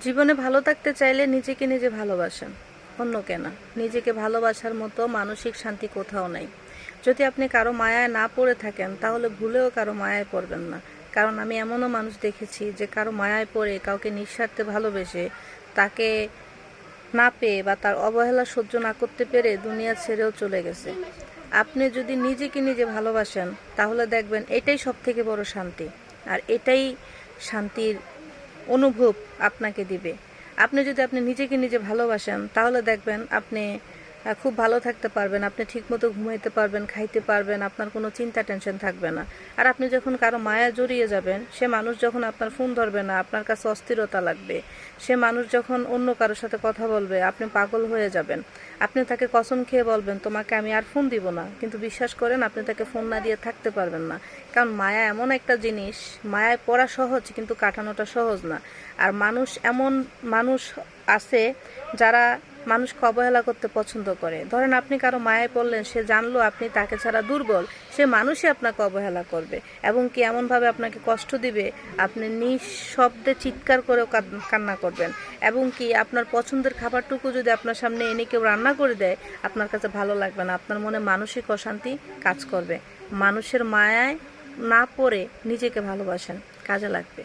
জীবনে ভালো থাকতে চাইলে নিজেকে নিজে ভালোবাসেন, অন্য কেনা। নিজেকে ভালোবাসার মতো মানসিক শান্তি কোথাও নাই। যদি আপনি কারো মায়ায় না পড়ে থাকেন তাহলে ভুলেও কারো মায়ায় পড়বেন না। কারণ আমি এমনও মানুষ দেখেছি যে কারো মায়ায় পড়ে কাউকে নিঃস্বার্থে ভালোবেসে তাকে না পেয়ে বা তার অবহেলা সহ্য না করতে পেরে দুনিয়া ছেড়েও চলে গেছে। আপনি যদি নিজেকে নিজে ভালোবাসেন তাহলে দেখবেন এটাই সব থেকে বড় শান্তি। আর এটাই শান্তির অনুভব আপনাকে দিবে। আপনি নিজেকে নিজে ভালোবাসেন তাহলে দেখবেন আপনি খুব ভালো থাকতে পারবেন, আপনি ঠিকমতো ঘুমাইতে পারবেন, খাইতে পারবেন, আপনার কোনো চিন্তা টেনশন থাকবে না। আর আপনি যখন কারো মায়া জড়িয়ে যাবেন, সে মানুষ যখন আপনার ফোন ধরবে না, আপনার কাছে অস্থিরতা লাগবে। সে মানুষ যখন অন্য কারোর সাথে কথা বলবে, আপনি পাগল হয়ে যাবেন। আপনি তাকে কসম খেয়ে বলবেন তোমাকে আমি আর ফোন দিব না, কিন্তু বিশ্বাস করেন আপনি তাকে ফোন না দিয়ে থাকতে পারবেন না। কারণ মায়া এমন একটা জিনিস, মায়ায় পড়া সহজ কিন্তু কাটানোটা সহজ না। আর মানুষ আছে যারা মানুষকে অবহেলা করতে পছন্দ করে। ধরেন আপনি কারো মায়ায় পড়লেন, সে জানলো আপনি তাকে ছাড়া দুর্বল, সে মানুষই আপনাকে অবহেলা করবে এবং কি এমনভাবে আপনাকে কষ্ট দিবে, আপনি নিঃশব্দে চিৎকার করেও কান্না করবেন। এবং কি আপনার পছন্দের খাবারটুকু যদি আপনার সামনে এনে কেউ রান্না করে দেয়, আপনার কাছে ভালো লাগবে না, আপনার মনে মানসিক অশান্তি কাজ করবে। মানুষের মায়ায় না পড়ে নিজেকে ভালোবাসেন, কাজে লাগবে।